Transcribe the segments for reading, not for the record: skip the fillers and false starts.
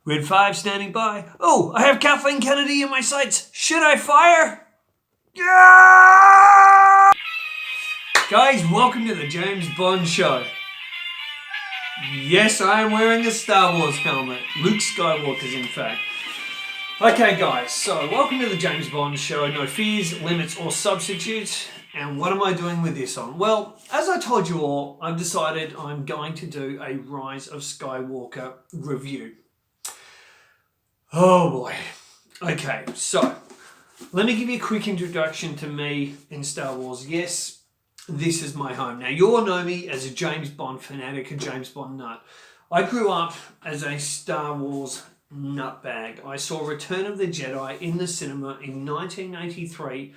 Red 5 standing by. Oh, I have Kathleen Kennedy in my sights. Should I fire? Yeah! Guys, welcome to the James Bond Show. Yes, I am wearing a Star Wars helmet. Luke Skywalker's, in fact. Okay, guys, so welcome to the James Bond Show. No fears, limits, or substitutes. And what am I doing with this on? Well, as I told you all, I've decided I'm going to do a Rise of Skywalker review. Oh boy. Okay, so let me give you a quick introduction to me in Star Wars. Yes, this is my home. Now, you all know me as a James Bond fanatic, a James Bond nut. I grew up as a Star Wars nutbag. I saw Return of the Jedi in the cinema in 1983,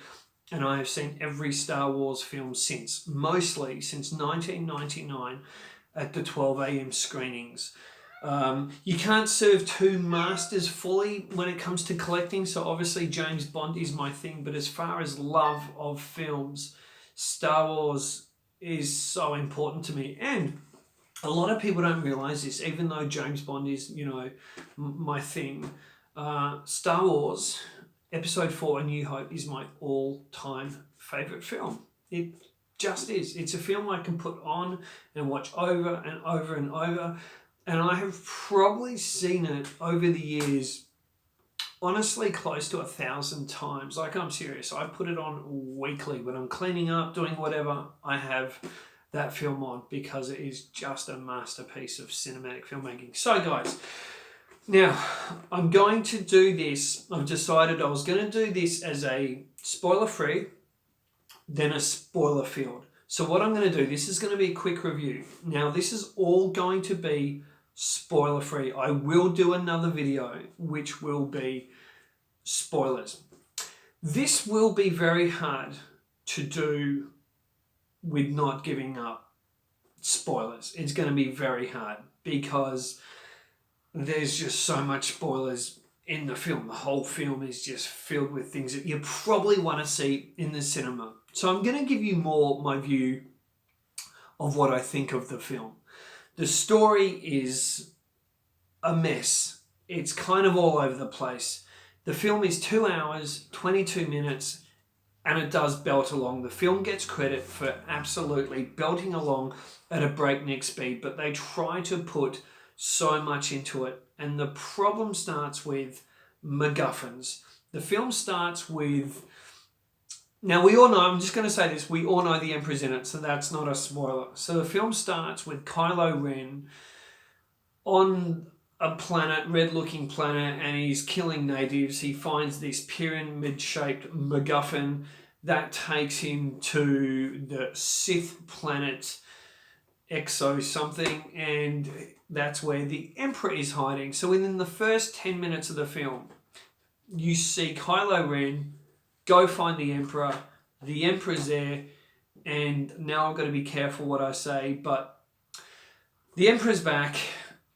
and I have seen every Star Wars film since, mostly since 1999 at the 12 a.m. screenings. You can't serve two masters fully when it comes to collecting, so obviously James Bond is my thing, but as far as love of films, Star Wars is so important to me. And a lot of people don't realise this, even though James Bond is, my thing. Star Wars Episode 4, A New Hope, is my all-time favourite film. It just is. It's a film I can put on and watch over and over and over. And I have probably seen it over the years, honestly, close to 1,000 times. Like, I'm serious. I put it on weekly. When I'm cleaning up, doing whatever, I have that film on because it is just a masterpiece of cinematic filmmaking. So, guys, now, I'm going to do this. I've decided I was going to do this as a spoiler-free, then a spoiler-filled. So what I'm going to do, this is going to be a quick review. Now, this is all going to be spoiler-free. I will do another video which will be spoilers. This will be very hard to do with not giving up spoilers. It's going to be very hard because there's just so much spoilers in the film. The whole film is just filled with things that you probably want to see in the cinema. So I'm going to give you more my view of what I think of the film. The story is a mess. It's kind of all over the place. The film is 2 hours, 22 minutes, and it does belt along. The film gets credit for absolutely belting along at a breakneck speed, but they try to put so much into it. And the problem starts with MacGuffins. The film starts with... Now, we all know, I'm just going to say this, we all know the Emperor's in it, so that's not a spoiler. So the film starts with Kylo Ren on a planet, red-looking planet, and he's killing natives. He finds this pyramid-shaped MacGuffin that takes him to the Sith planet Exo something, and that's where the Emperor is hiding. So within the first 10 minutes of the film, you see Kylo Ren go find the Emperor. The Emperor's there, and now I've got to be careful what I say, but the Emperor's back,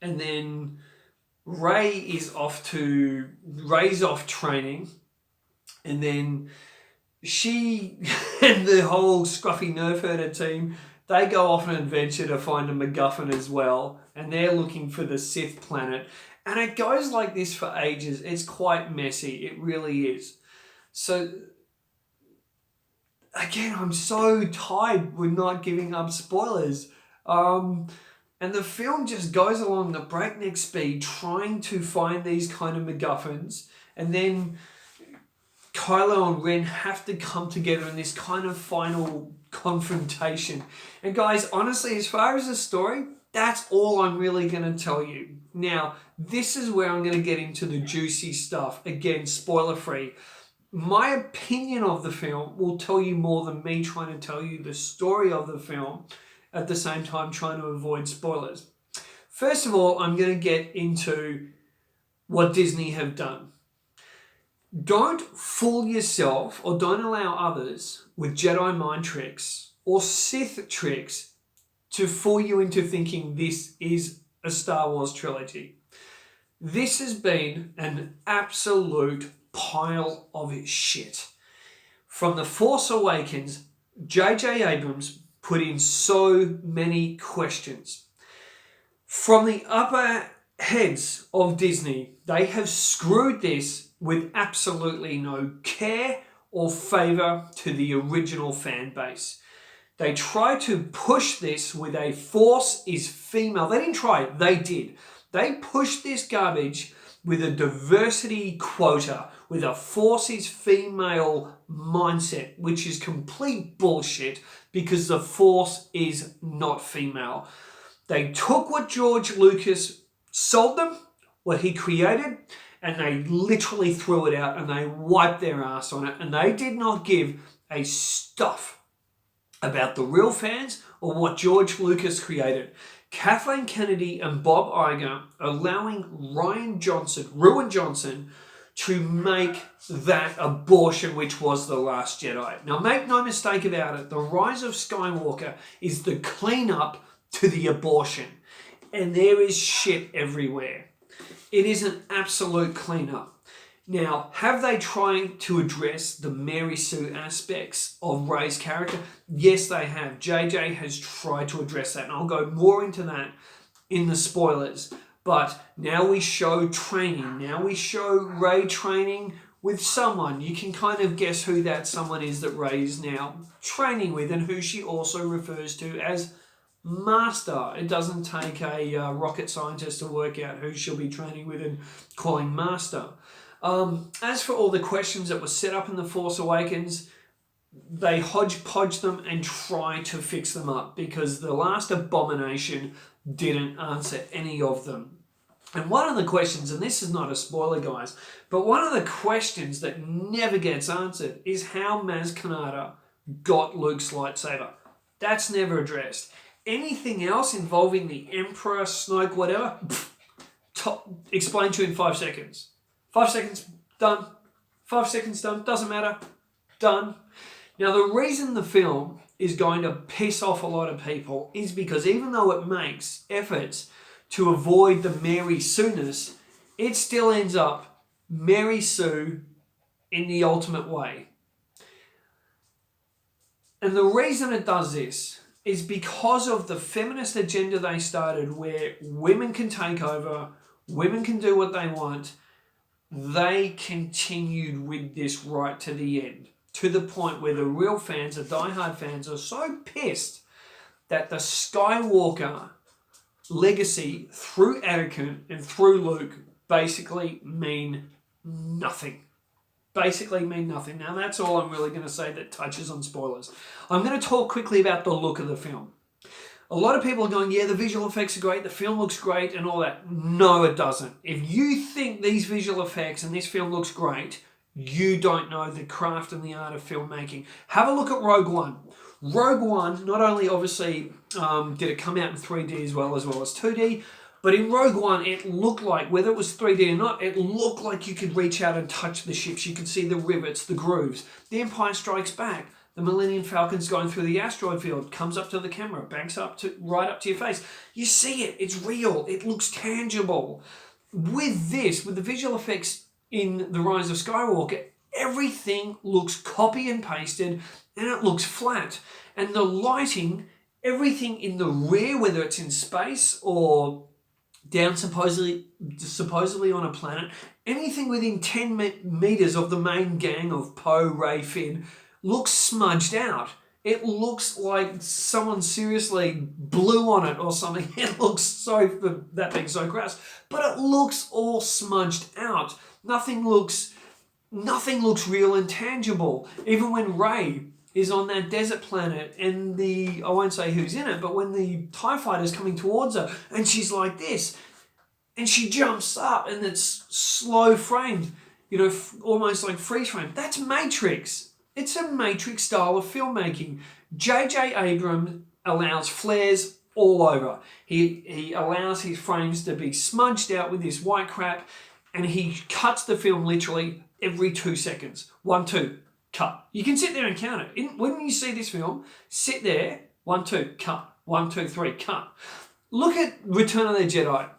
and then Rey's off training, and then she and the whole scruffy nerf herder team, they go off an adventure to find a MacGuffin as well, and they're looking for the Sith planet. And it goes like this for ages. It's quite messy. It really is. So, again, I'm so tired with not giving up spoilers. And the film just goes along the breakneck speed trying to find these kind of MacGuffins. And then Kylo and Ren have to come together in this kind of final confrontation. And guys, honestly, as far as the story, that's all I'm really going to tell you. Now, this is where I'm going to get into the juicy stuff. Again, spoiler-free. My opinion of the film will tell you more than me trying to tell you the story of the film, at the same time trying to avoid spoilers. First of all, I'm going to get into what Disney have done. Don't fool yourself or don't allow others with Jedi mind tricks or Sith tricks to fool you into thinking this is a Star Wars trilogy. This has been an absolute pile of shit. From The Force Awakens, J.J. Abrams put in so many questions. From the upper heads of Disney, they have screwed this with absolutely no care or favour to the original fan base. They try to push this with a force is female. They didn't try it, they did. They pushed this garbage with a diversity quota, with a force is female mindset, which is complete bullshit because the force is not female. They took what George Lucas sold them, what he created, and they literally threw it out and they wiped their ass on it, and they did not give a stuff about the real fans or what George Lucas created. Kathleen Kennedy and Bob Iger allowing Rian Johnson, to make that abortion which was The Last Jedi. Now, make no mistake about it, The Rise of Skywalker is the cleanup to the abortion. And there is shit everywhere. It is an absolute cleanup. Now, have they tried to address the Mary Sue aspects of Rey's character? Yes, they have. JJ has tried to address that, and I'll go more into that in the spoilers. But now we show training. Now we show Rey training with someone. You can kind of guess who that someone is that Rey is now training with, and who she also refers to as Master. It doesn't take a rocket scientist to work out who she'll be training with and calling Master. As for all the questions that were set up in The Force Awakens, they hodgepodge them and try to fix them up because the last abomination didn't answer any of them. And one of the questions, and this is not a spoiler, guys, but one of the questions that never gets answered is how Maz Kanata got Luke's lightsaber. That's never addressed. Anything else involving the Emperor, Snoke, whatever, explain to you in 5 seconds. 5 seconds, done. 5 seconds, done. Doesn't matter. Done. Now, the reason the film is going to piss off a lot of people is because even though it makes efforts to avoid the Mary Sue-ness, it still ends up Mary Sue in the ultimate way. And the reason it does this is because of the feminist agenda they started, where women can take over, women can do what they want. They continued with this right to the end, to the point where the real fans, the diehard fans, are so pissed that the Skywalker legacy through Anakin and through Luke basically mean nothing. Basically mean nothing. Now, that's all I'm really going to say that touches on spoilers. I'm going to talk quickly about the look of the film. A lot of people are going, yeah, the visual effects are great, the film looks great and all that. No, it doesn't. If you think these visual effects and this film looks great, you don't know the craft and the art of filmmaking. Have a look at Rogue One. Rogue One, not only obviously did it come out in 3D as well as 2D, but in Rogue One, it looked like, whether it was 3D or not, it looked like you could reach out and touch the ships. You could see the rivets, the grooves. The Empire Strikes Back. The Millennium Falcon's going through the asteroid field, comes up to the camera, banks up to right up to your face. You see it. It's real. It looks tangible. With this, with the visual effects in The Rise of Skywalker, everything looks copy and pasted and it looks flat. And the lighting, everything in the rear, whether it's in space or down supposedly on a planet, anything within 10 meters of the main gang of Poe, Rey, Finn, looks smudged out. It looks like someone seriously blew on it or something. It looks so, for that being so crass, but it looks all smudged out. Nothing looks real and tangible. Even when Rey is on that desert planet and I won't say who's in it, but when the TIE fighter's coming towards her and she's like this and she jumps up and it's slow framed, almost like freeze frame. That's Matrix. It's a Matrix style of filmmaking. J.J. Abrams allows flares all over. He allows his frames to be smudged out with this white crap, and he cuts the film literally every 2 seconds. 1, 2, cut. You can sit there and count it. When you see this film, sit there, 1, 2, cut. 1, 2, 3, cut. Look at Return of the Jedi.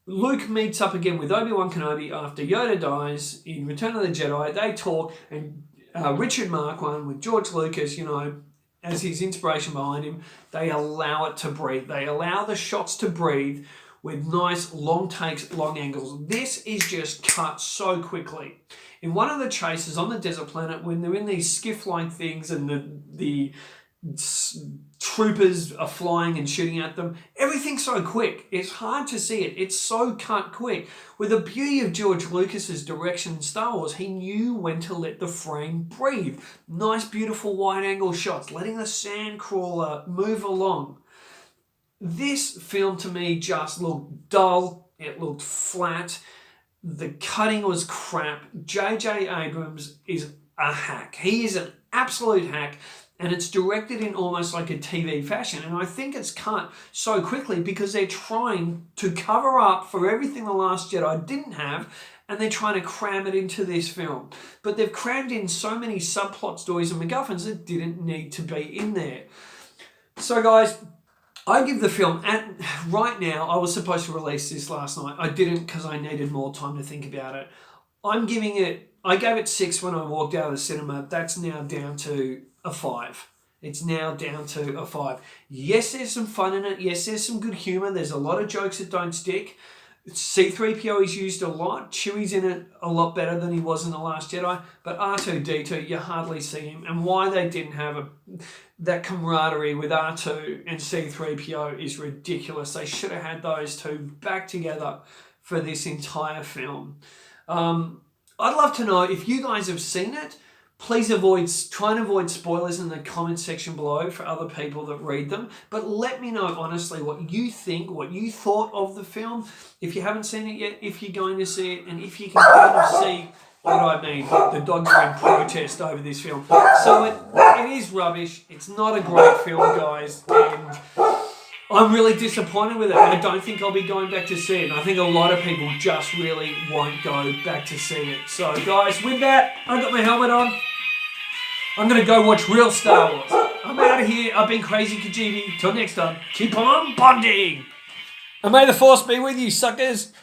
Luke meets up again with Obi-Wan Kenobi after Yoda dies in Return of the Jedi. They talk, and Richard Marquand with George Lucas, as his inspiration behind him, they allow it to breathe. They allow the shots to breathe with nice long takes, long angles. This is just cut so quickly. In one of the chases on the desert planet, when they're in these skiff-like things and the troopers are flying and shooting at them, everything's so quick. It's hard to see it. It's so cut quick. With the beauty of George Lucas's direction in Star Wars, he knew when to let the frame breathe. Nice, beautiful wide-angle shots, letting the sand crawler move along. This film to me just looked dull. It looked flat. The cutting was crap. J.J. Abrams is a hack. He is an absolute hack. And it's directed in almost like a TV fashion. And I think it's cut so quickly because they're trying to cover up for everything The Last Jedi didn't have, and they're trying to cram it into this film. But they've crammed in so many subplot stories and MacGuffins that didn't need to be in there. So guys, I give the film, right now, I was supposed to release this last night. I didn't because I needed more time to think about it. I gave it 6 when I walked out of the cinema. That's now down to a 5. It's now down to a 5. Yes, there's some fun in it. Yes, there's some good humour. There's a lot of jokes that don't stick. C-3PO is used a lot. Chewie's in it a lot better than he was in The Last Jedi. But R2-D2, you hardly see him. And why they didn't have that camaraderie with R2 and C-3PO is ridiculous. They should have had those two back together for this entire film. I'd love to know if you guys have seen it. Please try and avoid spoilers in the comment section below for other people that read them. But let me know honestly what you think, what you thought of the film. If you haven't seen it yet, if you're going to see it, and if you can kind of see what I mean. The dogs are in protest over this film. So it is rubbish. It's not a great film, guys. And I'm really disappointed with it. I don't think I'll be going back to see it. And I think a lot of people just really won't go back to see it. So, guys, with that, I've got my helmet on. I'm going to go watch real Star Wars. I'm out of here. I've been Krazy Kajeevie. Till next time, keep on bonding. And may the Force be with you, suckers.